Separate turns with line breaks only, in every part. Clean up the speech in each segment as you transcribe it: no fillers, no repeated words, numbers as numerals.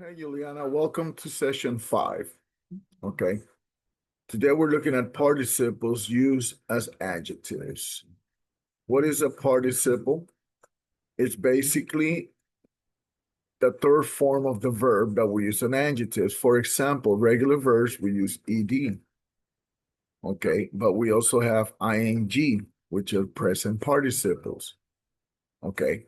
Hey, Juliana, welcome to session 5. Okay. Today we're looking at participles used as adjectives. What is a participle? It's basically the third form of the verb that we use in adjectives. For example, regular verbs, we use ed. Okay. But we also have ing, which are present participles. Okay.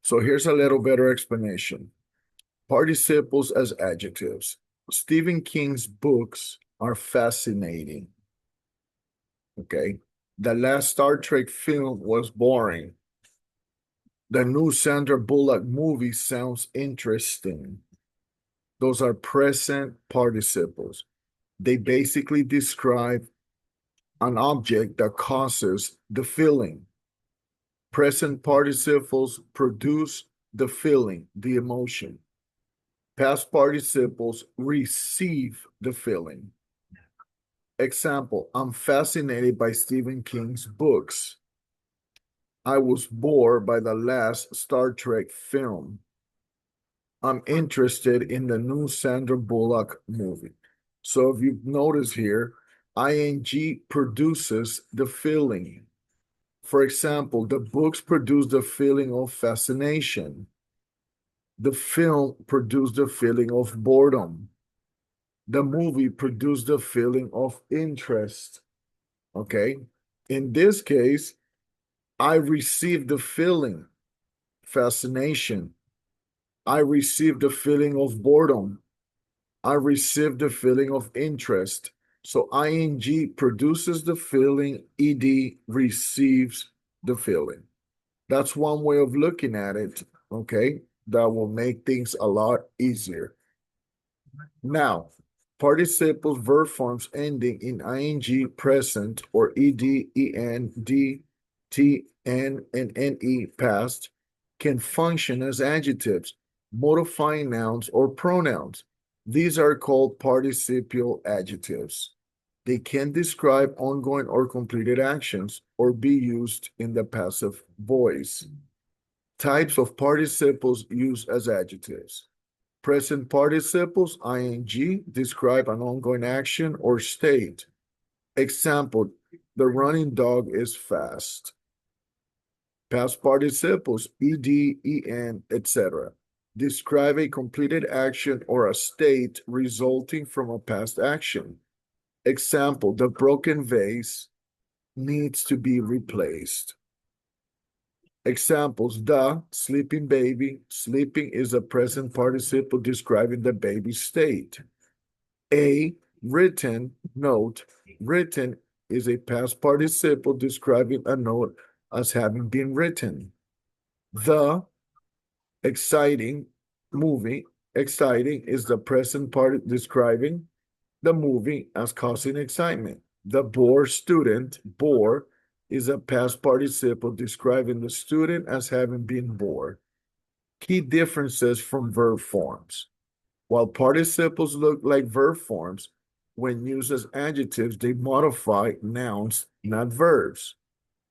So here's a little better explanation. Participles as adjectives. Stephen King's books are fascinating. Okay. The last Star Trek film was boring. The new Sandra Bullock movie sounds interesting. Those are present participles. They basically describe an object that causes the feeling. Present participles produce the feeling, the emotion. Past participles receive the feeling. Example, I'm fascinated by Stephen King's books. I was bored by the last Star Trek film. I'm interested in the new Sandra Bullock movie. So if you notice here, ing produces the feeling. For example, the books produce the feeling of fascination. The film produced the feeling of boredom. The movie produced the feeling of interest. Okay. In this case, I received the feeling, fascination. I received the feeling of boredom. I received the feeling of interest. So ing produces the feeling, ed receives the feeling. That's one way of looking at it, okay? That will make things a lot easier. Now, participles, verb forms ending in ing present or ed, en, d, t, n, and ne past can function as adjectives, modifying nouns, or pronouns. These are called participial adjectives. They can describe ongoing or completed actions or be used in the passive voice. Types of participles used as adjectives. Present participles, ing, describe an ongoing action or state. Example, the running dog is fast. Past participles, ed, en, etc. describe a completed action or a state resulting from a past action. Example, the broken vase needs to be replaced. Examples, the sleeping baby. Sleeping is a present participle describing the baby's state. A written note. Written is a past participle describing a note as having been written. The exciting movie. Exciting is the present part describing the movie as causing excitement. The bored student. Bore is a past participle describing the student as having been bored. Key differences from verb forms. While participles look like verb forms, when used as adjectives, they modify nouns, not verbs.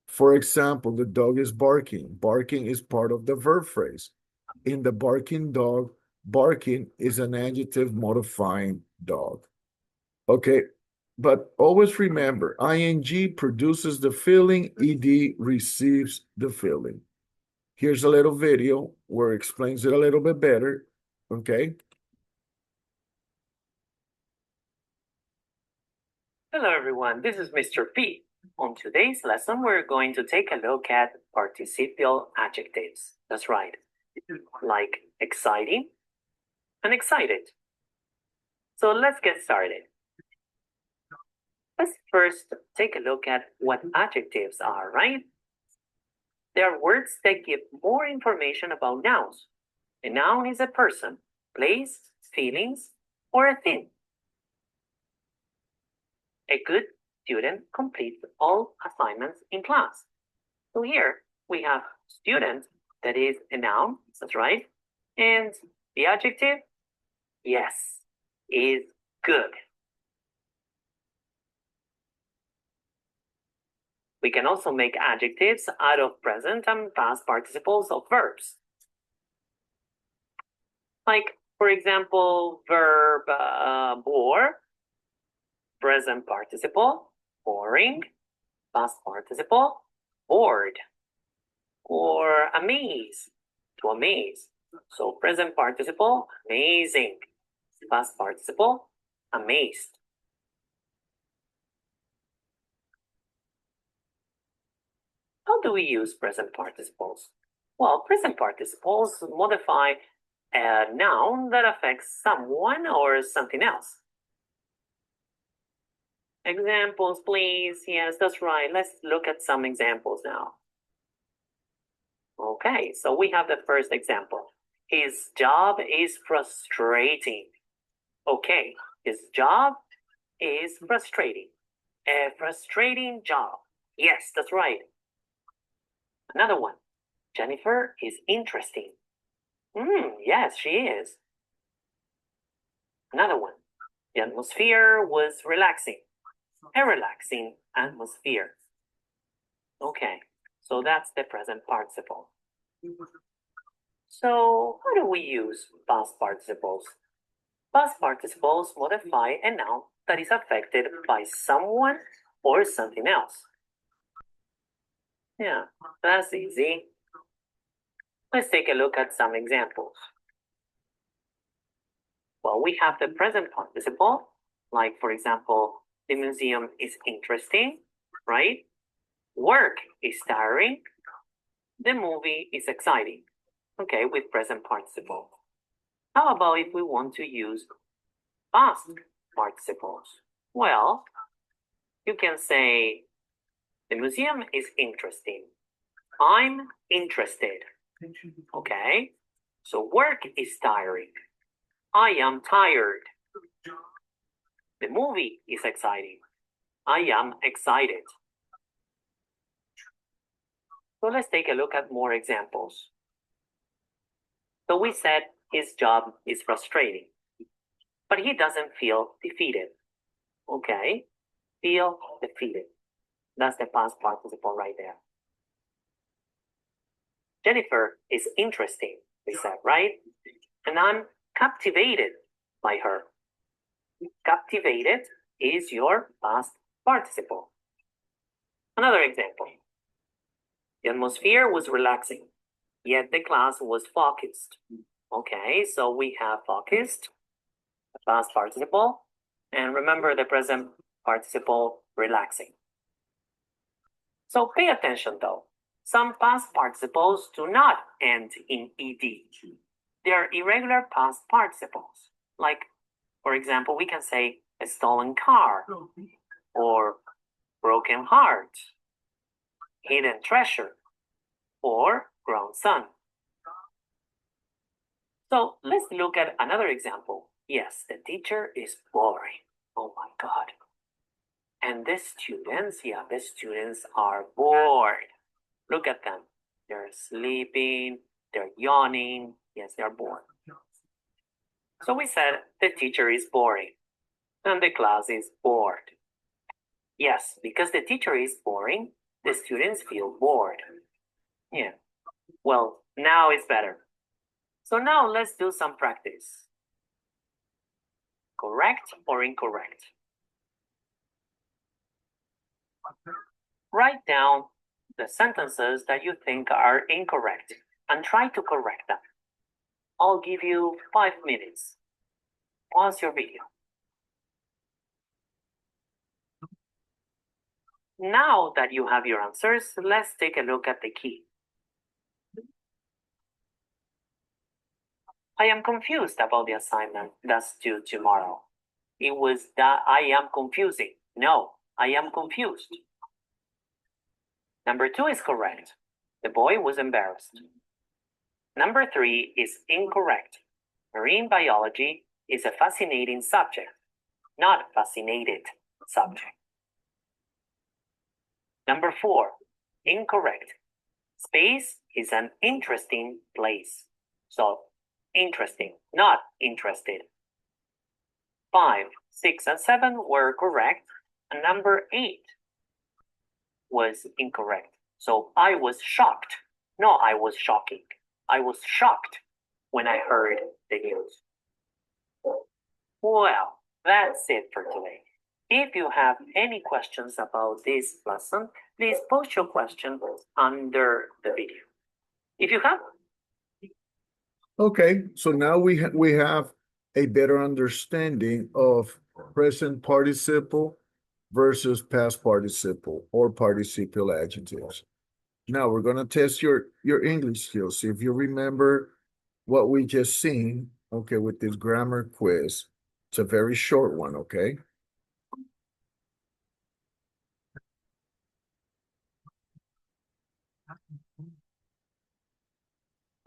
For example, the dog is barking. Barking is part of the verb phrase. In the barking dog, barking is an adjective modifying dog. Okay, but always remember, ing produces the feeling, ed receives the feeling. Here's a little video where it explains it a little bit better, okay?
Hello everyone, this is Mr. P. On today's lesson, we're going to take a look at participial adjectives. That's right, like exciting and excited. So let's get started. Let's first take a look at what adjectives are, right? They are words that give more information about nouns. A noun is a person, place, feelings, or a thing. A good student completes all assignments in class. So here we have student, that is a noun, that's right. And the adjective, yes, is good. We can also make adjectives out of present and past participles of verbs. Like For example, verb bore, present participle, boring, past participle, bored, or amaze, to amaze. So present participle, amazing. Past participle, amazed. How do we use present participles? Well, present participles modify a noun that affects someone or something else. Examples, please. Yes, that's right. Let's look at some examples now. Okay, so we have the first example. His job is frustrating. Okay, his job is frustrating. A frustrating job. Yes, that's right. Another one. Jennifer is interesting. Yes, she is. Another one. The atmosphere was relaxing. A relaxing atmosphere. Okay, so that's the present participle. So how do we use past participles? Past participles modify a noun that is affected by someone or something else. Yeah, that's easy. Let's take a look at some examples. Well, we have the present participle, like for example, the museum is interesting, right? Work is tiring. The movie is exciting. Okay, with present participle. How about if we want to use past participles? Well, you can say, the museum is interesting. I'm interested. Okay, so work is tiring. I am tired. The movie is exciting. I am excited. So let's take a look at more examples. So we said his job is frustrating, but he doesn't feel defeated. Okay, feel defeated. That's the past participle right there. Jennifer is interesting, we said, right? And I'm captivated by her. Captivated is your past participle. Another example. The atmosphere was relaxing, yet the class was focused. Okay, so we have focused, the past participle, and remember the present participle, relaxing. So pay attention though. Some past participles do not end in ed. They are irregular past participles. Like, for example, we can say a stolen car, or broken heart, hidden treasure, or grown son. So let's look at another example. Yes, the teacher is boring. Oh my God. And the students, the students are bored. Look at them. They're sleeping, they're yawning. Yes, they're bored. So we said the teacher is boring and the class is bored. Yes, because the teacher is boring, the students feel bored. Yeah, well, now it's better. So now let's do some practice. Correct or incorrect? Write down the sentences that you think are incorrect and try to correct them. I'll give you 5 minutes. Pause your video. Now that you have your answers, let's take a look at the key. I am confused about the assignment that's due tomorrow. It was that I am confusing. No, I am confused. Number 2 is correct. The boy was embarrassed. Number 3 is incorrect. Marine biology is a fascinating subject, not fascinated subject. Number 4, incorrect. Space is an interesting place. So, interesting, not interested. 5, 6, and 7 were correct, and number 8 was incorrect. So, I was shocked. No, I was shocking. I was shocked when I heard the news. Well, that's it for today. If you have any questions about this lesson, please post your question under the video. If you have,
Okay, so now we have a better understanding of present participle versus past participle or participial adjectives. Now we're gonna test your English skills. See if you remember what we just seen, okay, with this grammar quiz. It's a very short one, okay?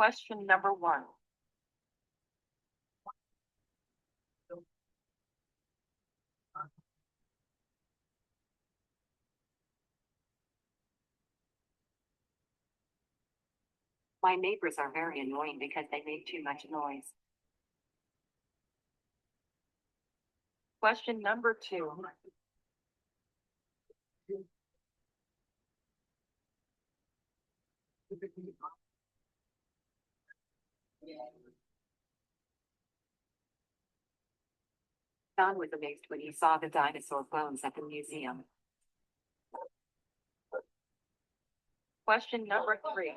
question number 1. My neighbors are very annoying because they make too much noise. Question number 2. John was amazed when he saw the dinosaur bones at the museum. Question number 3.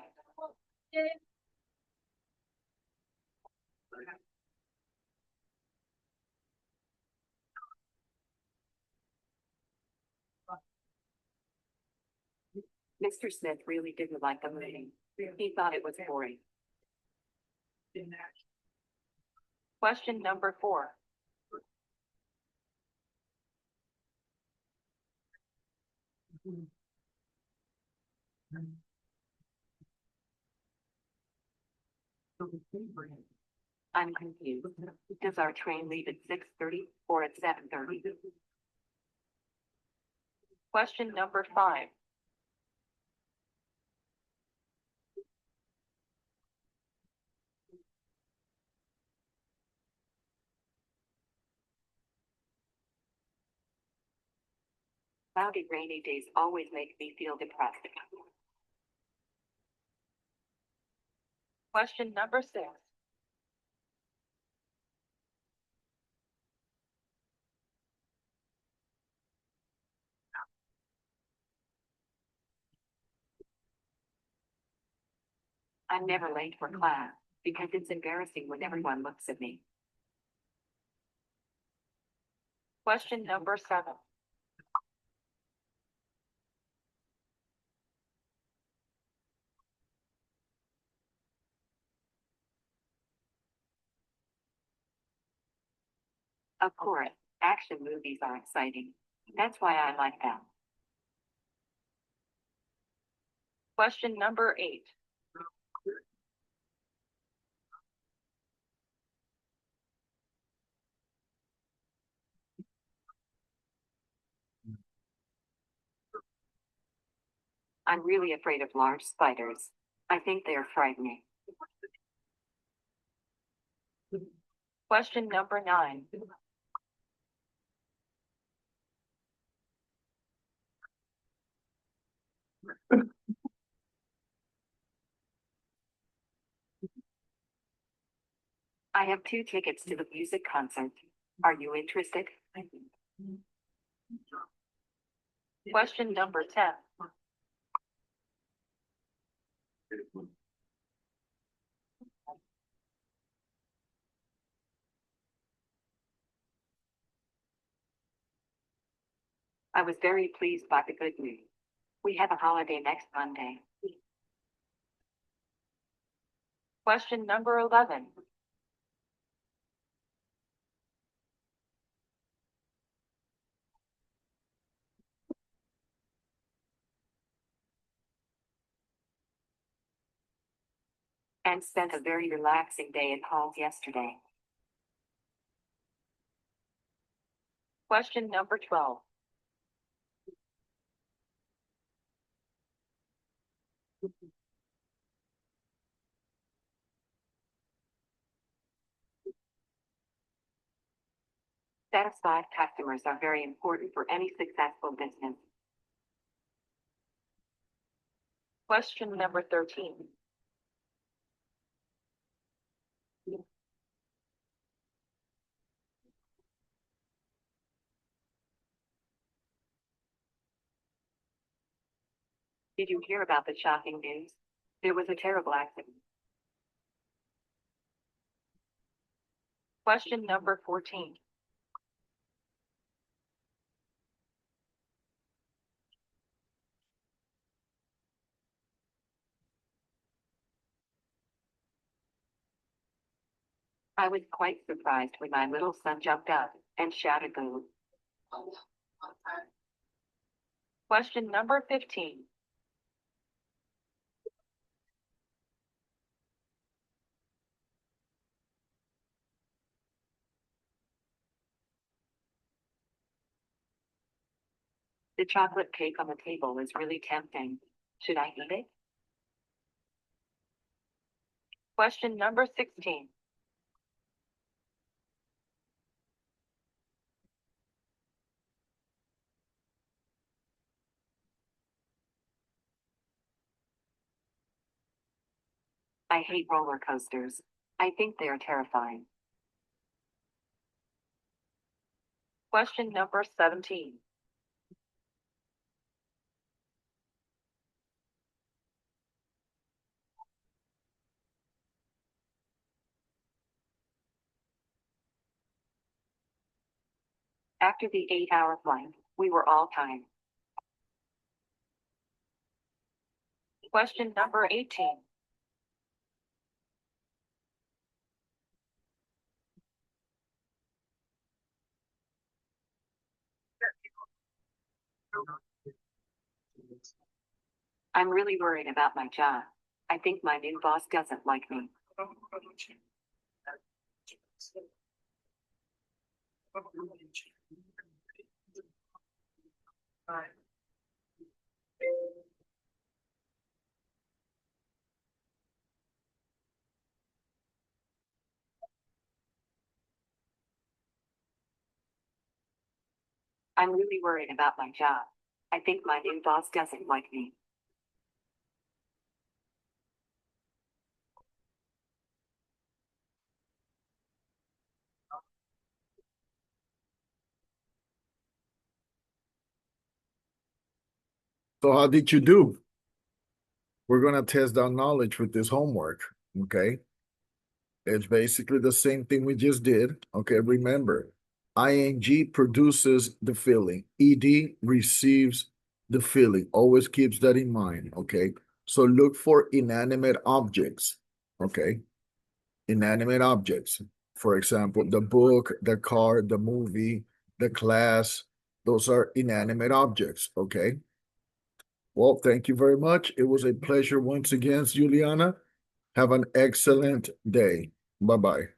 Mr. Smith really didn't like the movie. He thought it was boring. Question number 4. I'm confused. Does our train leave at 6:30 or at 7:30? Question number 5. Cloudy rainy days always make me feel depressed. Question number 6. I'm never late for class because it's embarrassing when everyone looks at me. Question number 7. Of course, action movies are exciting. That's why I like them. Question number 8. I'm really afraid of large spiders. I think they are frightening. Question number 9. I have 2 tickets to the music concert. Are you interested? Question number 10. I was very pleased by the good news. We have a holiday next Monday. Question number 11. And spent a very relaxing day at Hall's yesterday. Question number 12. Satisfied customers are very important for any successful business. Question number 13.
Did you hear about the shocking news? There was a terrible accident. Question number 14. I was quite surprised when my little son jumped up and shouted boo. Question number 15. The chocolate cake on the table is really tempting. Should I eat it? Question number 16. I hate roller coasters. I think they are terrifying. Question number 17. After the 8-hour flight, we were all tired. Question number 18. I'm really worried about my job. I think my new boss doesn't like me. I'm really worried about my job. I think my new boss doesn't like me.
So how did you do? We're gonna test our knowledge with this homework, okay? It's basically the same thing we just did. Okay, remember, ing produces the feeling. Ed receives the feeling. Always keeps that in mind, okay? So look for inanimate objects, okay? Inanimate objects. For example, the book, the car, the movie, the class, those are inanimate objects, okay? Well, thank you very much. It was a pleasure once again, Juliana. Have an excellent day. Bye-bye.